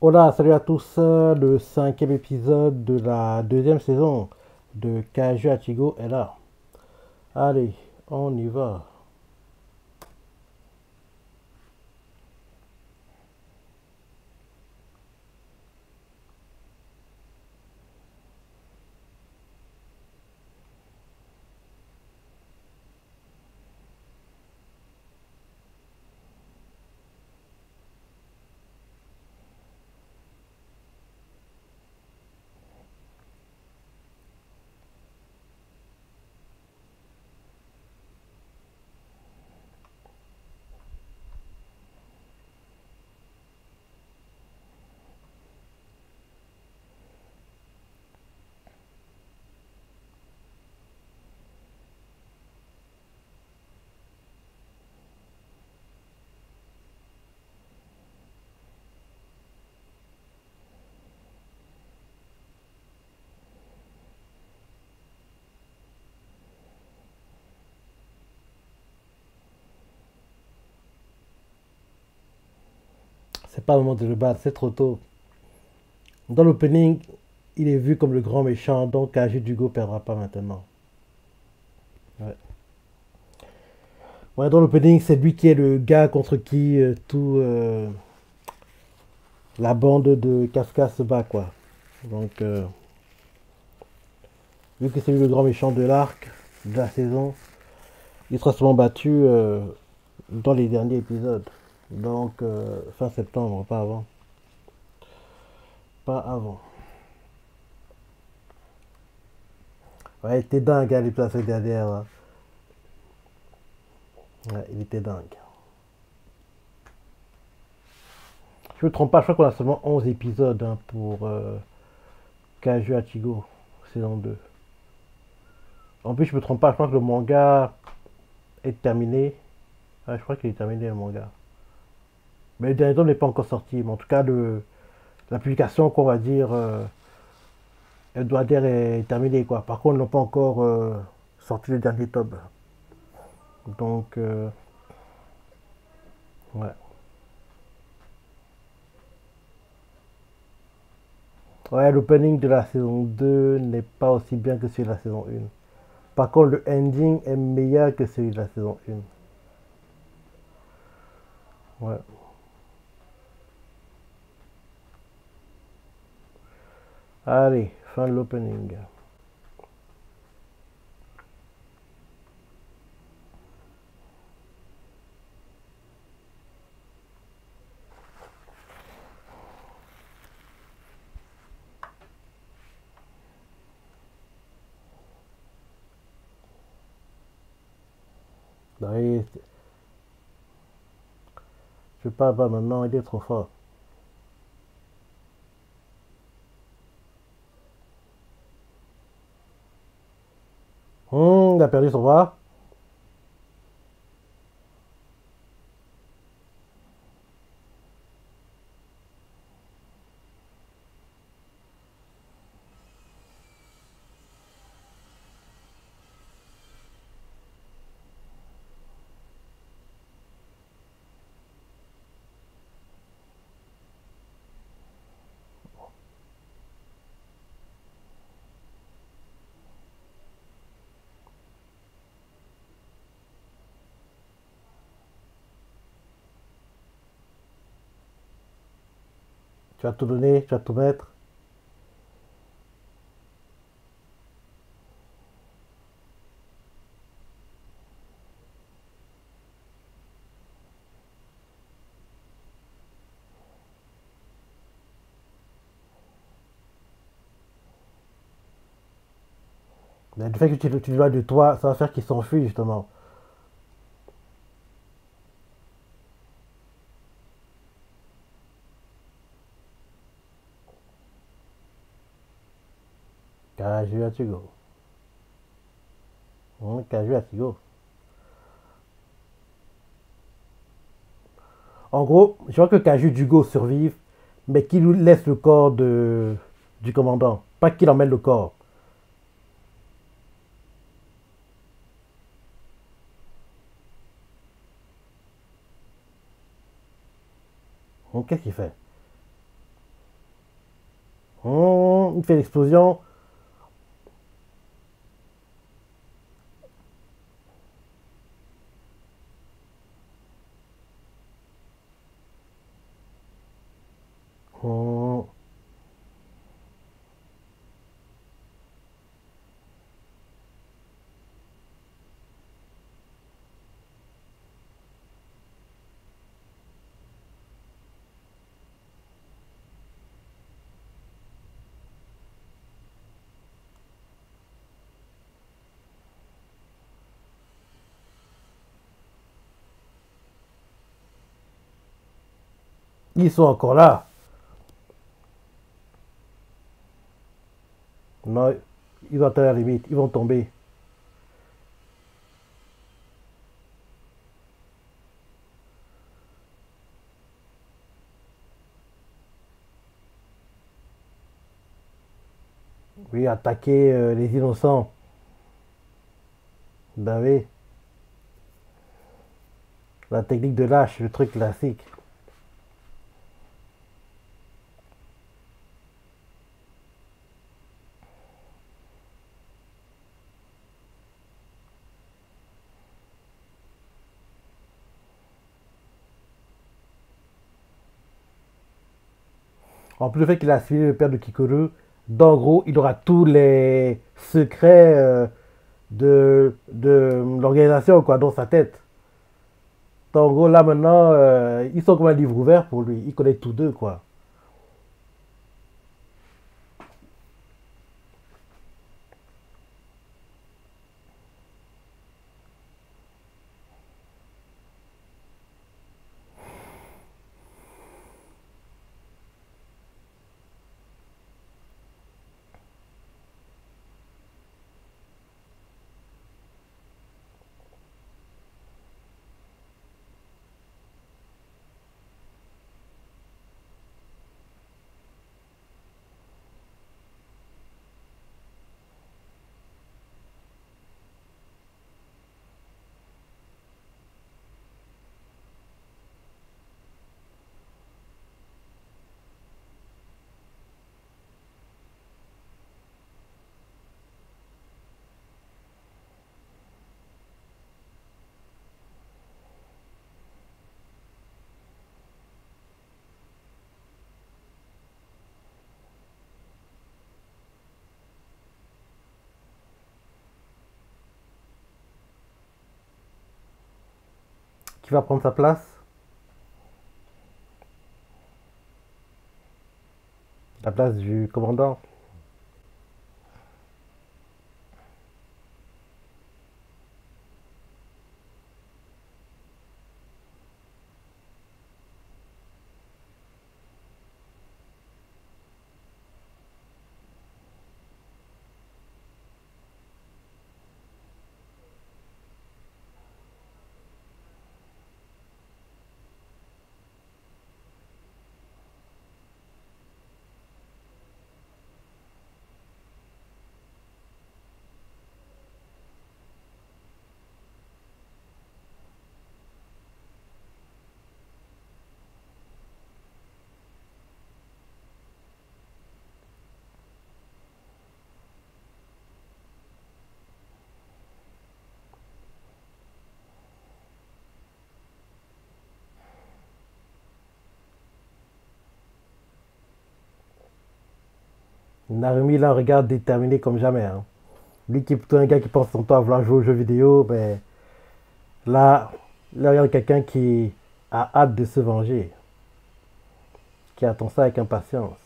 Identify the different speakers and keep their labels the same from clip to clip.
Speaker 1: Hola, salut à tous, le cinquième épisode de la deuxième saison de Kaju Achigo est là. Allez, on y va. C'est pas le moment de le battre, c'est trop tôt. Dans l'opening, il est vu comme le grand méchant, donc Kaju Dugo perdra pas maintenant. Ouais. Ouais, dans l'opening, c'est lui qui est le gars contre qui la bande de Kafka se bat, quoi. Donc, vu que c'est lui le grand méchant de l'arc, de la saison, il sera souvent battu dans les derniers épisodes. Donc, fin septembre, pas avant. Pas avant. Ouais, il était dingue, hein, l'épisode la semaine dernière. Hein. Ouais, il était dingue. Je me trompe pas, je crois qu'on a seulement 11 épisodes hein, pour Kaju Achigo, saison 2. En plus, je me trompe pas, je crois que le manga est terminé. Ouais, je crois qu'il est terminé, le manga. Mais le dernier tome n'est pas encore sorti. Mais en tout cas, la publication, qu'on va dire, elle doit dire est terminée. Quoi. Par contre, ils n'ont pas encore sorti le dernier tome. Donc, ouais. Ouais, l'opening de la saison 2 n'est pas aussi bien que celui de la saison 1. Par contre, le ending est meilleur que celui de la saison 1. Ouais. Allez, fin de l'opening. Allez, je parle pas maintenant, il est trop fort. Il a perdu son bras. Tu vas tout donner, tu vas tout mettre. Mais le fait que tu lui vas de toi, ça va faire qu'il s'enfuit justement. Kaju Achigo. Kaju Achigo. En gros, je vois que Kaju Dugo survive, mais qu'il nous laisse le corps du commandant. Pas qu'il emmène le corps. Qu'est-ce qu'il fait? Il fait l'explosion. Hum. Ils sont encore là. Non, ils vont atteindre la limite. Ils vont tomber. Oui, attaquer les innocents. Ben oui. La technique de lâche, le truc classique. En plus, le fait qu'il a suivi le père de Kikoru, d'en gros, il aura tous les secrets de l'organisation quoi, dans sa tête. En gros, là maintenant, ils sont comme un livre ouvert pour lui. Il connaît tous deux, quoi. Qui va prendre sa place? La place du commandant. Narumi, là, regarde déterminé comme jamais, hein. Lui qui est plutôt un gars qui pense son temps à vouloir jouer aux jeux vidéo, ben là, là, regarde quelqu'un qui a hâte de se venger, qui attend ça avec impatience.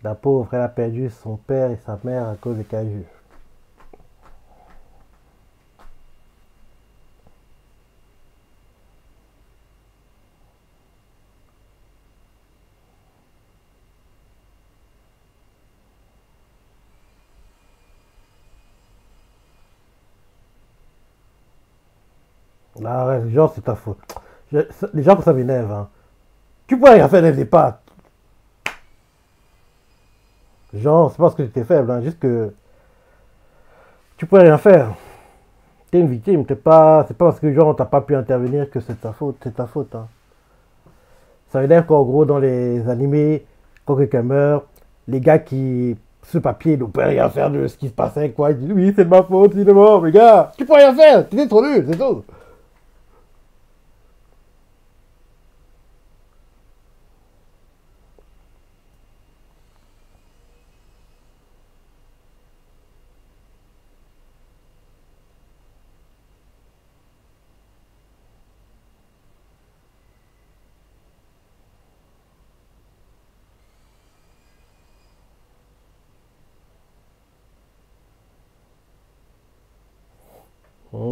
Speaker 1: La pauvre, elle a perdu son père et sa mère à cause de Kaju. Ah ouais, genre, c'est ta faute. Les gens, ça m'énerve. Hein. Tu pourrais rien faire dès le départ. Genre, c'est pas parce que j'étais faible, hein, juste que tu pourrais rien faire. T'es une victime, c'est pas parce que genre t'as pas pu intervenir que c'est ta faute, c'est ta faute. Hein. Ça veut dire qu'en gros, dans les animés, quand quelqu'un meurt, les gars qui, ce papier, ne pouvaient rien faire de ce qui se passait, quoi. Ils disent, oui, c'est de ma faute, il est mort, mais gars, tu peux rien faire, t'étais trop nul, c'est tout.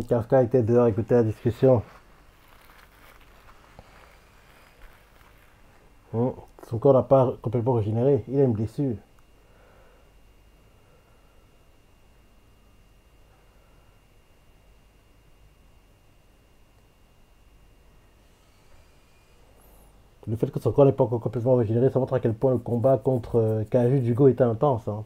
Speaker 1: Kafka était dehors, écouter la discussion. Hum, Son corps n'a pas complètement régénéré, il a une blessure. Le fait que son corps n'est pas encore complètement régénéré, ça montre à quel point le combat contre Kaju Jugo était intense. Hein.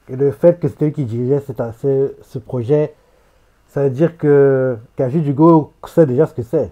Speaker 1: Et le fait que c'était lui qui dirigeait ce projet, ça veut dire que Kaju Jugo sait déjà ce que c'est.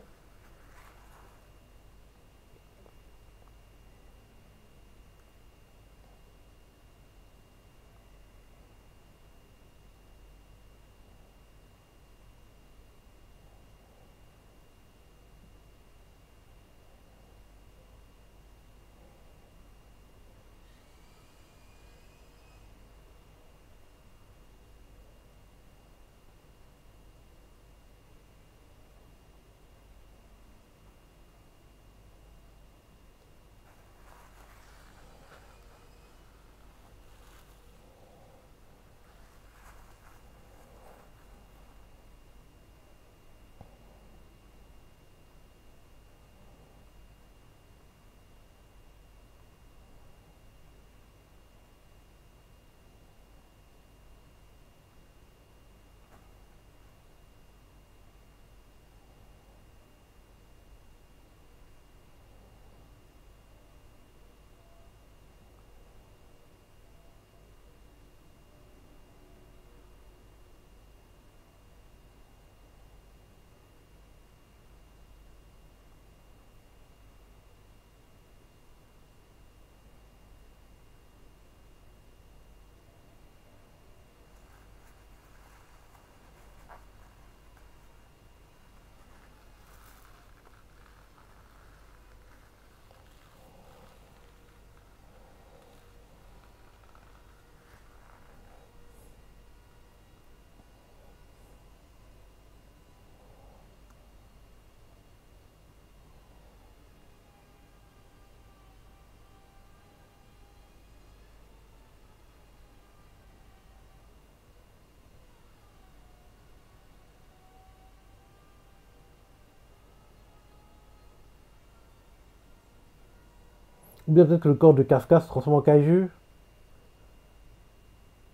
Speaker 1: Ou bien peut-être que le corps de Kafka se transforme en kaiju.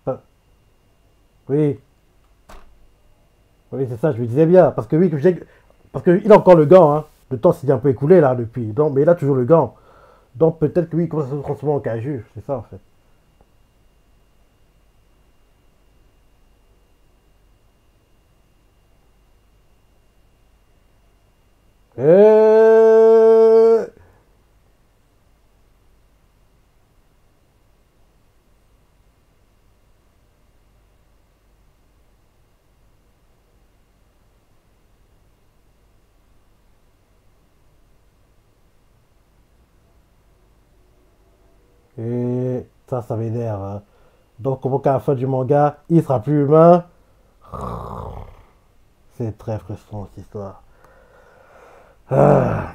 Speaker 1: Enfin, oui, oui, c'est ça, je me disais bien. Parce que oui, parce qu'il a encore le gant. Hein. Le temps s'est un peu écoulé là depuis. Donc, mais il a toujours le gant. Donc peut-être que oui, il commence à se transformer en kaiju. C'est ça en fait. Euh... Et ça m'énerve. Hein. Donc, comment qu'à la fin du manga, il sera plus humain. C'est très frustrant cette histoire. Ah.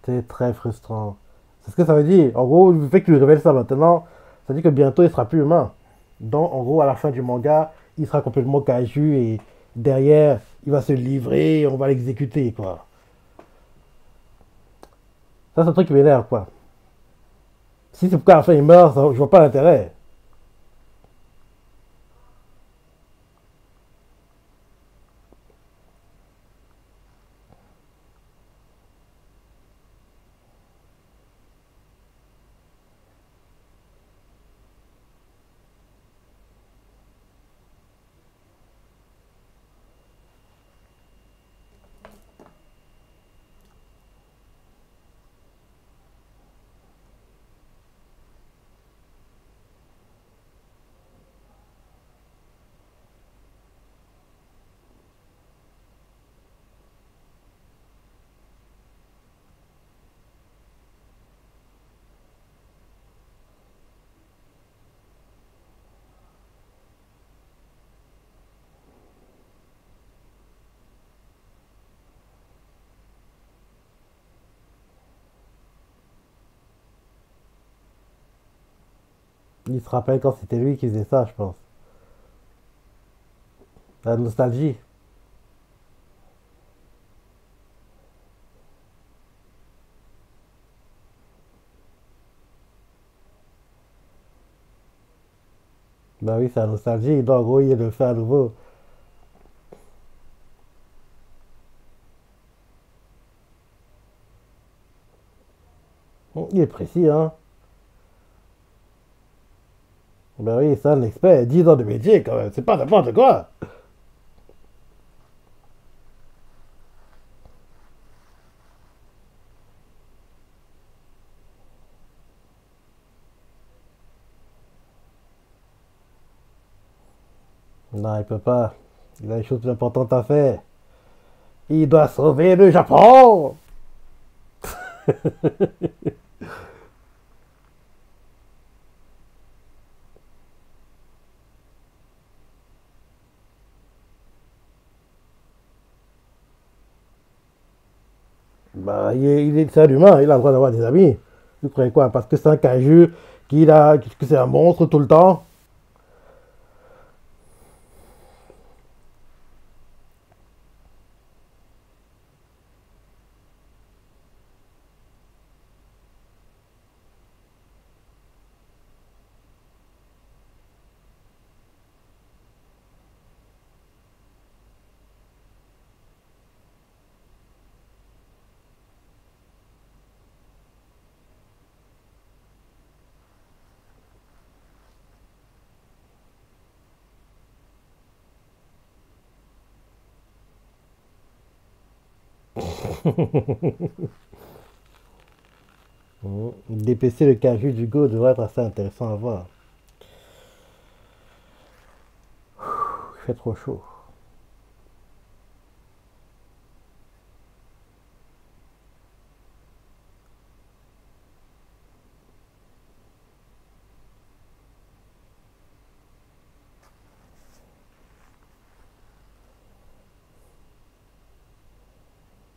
Speaker 1: C'est très frustrant. C'est ce que ça veut dire. En gros, le fait que tu lui révèles ça maintenant, ça dit que bientôt il sera plus humain. Donc, en gros, à la fin du manga, il sera complètement caju et derrière, il va se livrer et on va l'exécuter, quoi. Ça, c'est un truc qui m'énerve, quoi. Si c'est pourquoi à la fin il meurt, je vois pas l'intérêt. Il se rappelle quand c'était lui qui faisait ça, je pense. La nostalgie. Bah oui, c'est la nostalgie. Il doit en gros, il le fait à nouveau. Il est précis, hein. Bah oui, c'est un expert. 10 ans de métier, quand même. C'est pas n'importe quoi. Non, il peut pas. Il a des choses plus importantes à faire. Il doit sauver le Japon. Bah, c'est un humain. Il a le droit d'avoir des amis. Vous croyez quoi? Parce que c'est un caju, que c'est un monstre tout le temps. D'épaissir le caju du go devrait être assez intéressant à voir. Il fait trop chaud.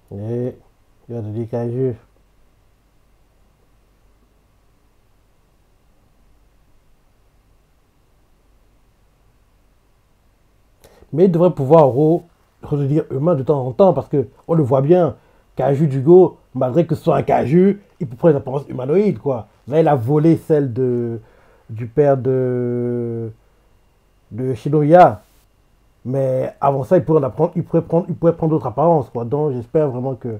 Speaker 1: Et il y a des caju. Mais il devrait pouvoir redevenir humain de temps en temps parce que on le voit bien. Caju Dugo, malgré que ce soit un caju, il peut prendre une apparence humanoïde quoi. Là, il a volé celle du père de Shinoya. Mais avant ça, il pourrait en apprendre, il pourrait prendre d'autres apparences quoi. Donc j'espère vraiment que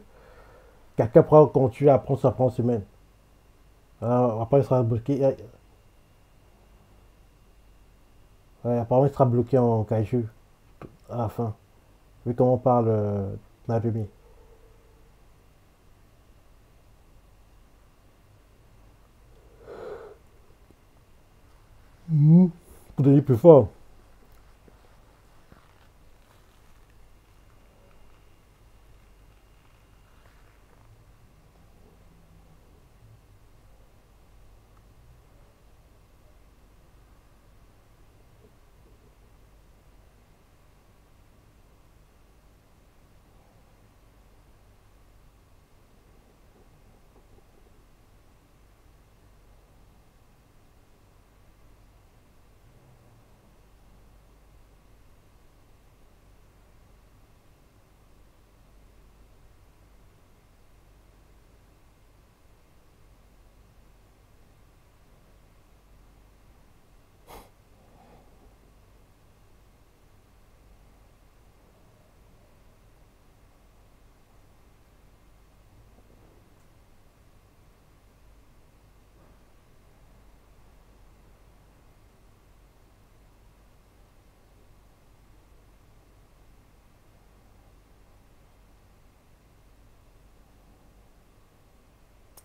Speaker 1: quelqu'un pourra continuer à prendre sa apparence humaine. Alors, après, il sera bloqué. Ouais, apparemment, il sera bloqué en caju à la fin. Vu comment on parle Narumi. Pour devenir plus fort.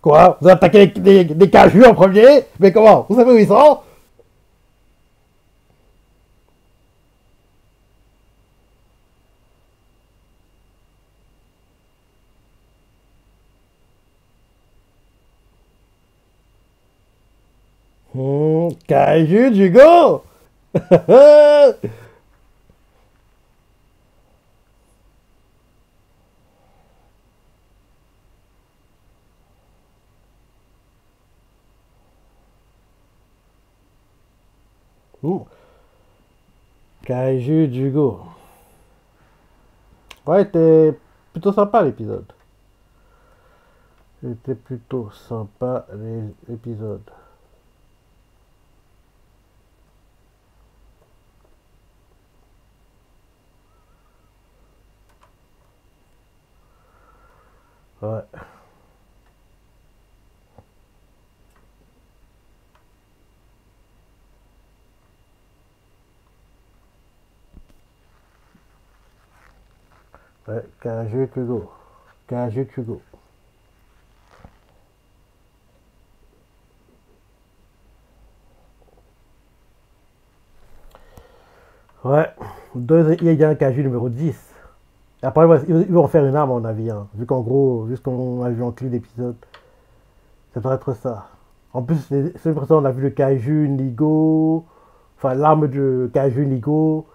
Speaker 1: Quoi? Vous attaquez des cajus en premier? Mais comment? Vous savez où ils sont? Caju Jugo. Caju Jugo. Ouais, c'était plutôt sympa l'épisode. C'était plutôt sympa l'épisode. Ouais. Ouais, Caju Jugo. Caju Jugo. Ouais. Il y a un Caju numéro 10. Après, ils vont en faire une arme, à mon avis. Hein. Vu qu'en gros, vu ce qu'on a vu en clip d'épisode, ça devrait être ça. En plus, c'est l'impression on a vu le Kaiju Nigo, enfin l'arme de Kaiju Nigo,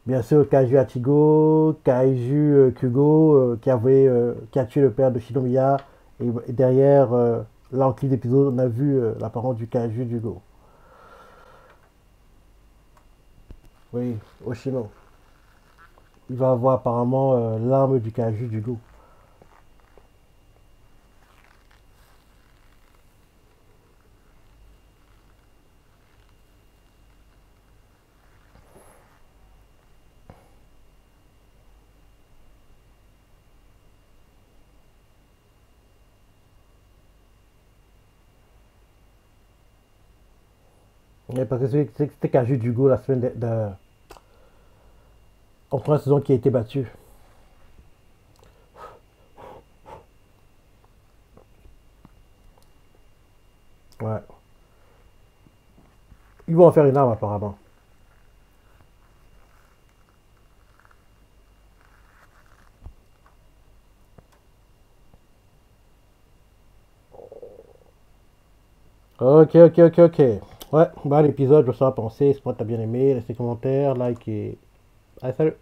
Speaker 1: bien sûr Kaiju Atigo, Kaiju Kugo, qui a tué le père de Shinomiya, et derrière, là en clip d'épisode, on a vu l'apparence du Kaiju Jugo. Oui, Oshino. Il va avoir apparemment l'arme du Kaiju Jugo. Ouais, parce que c'était Kaiju Jugo la semaine en première saison qui a été battu. Ouais. Ils vont en faire une arme apparemment. Ok, ok, ok, ok. Ouais, bah l'épisode, je sais pas penser. Si t'as bien aimé, laisse des commentaires, like et. Allez, salut!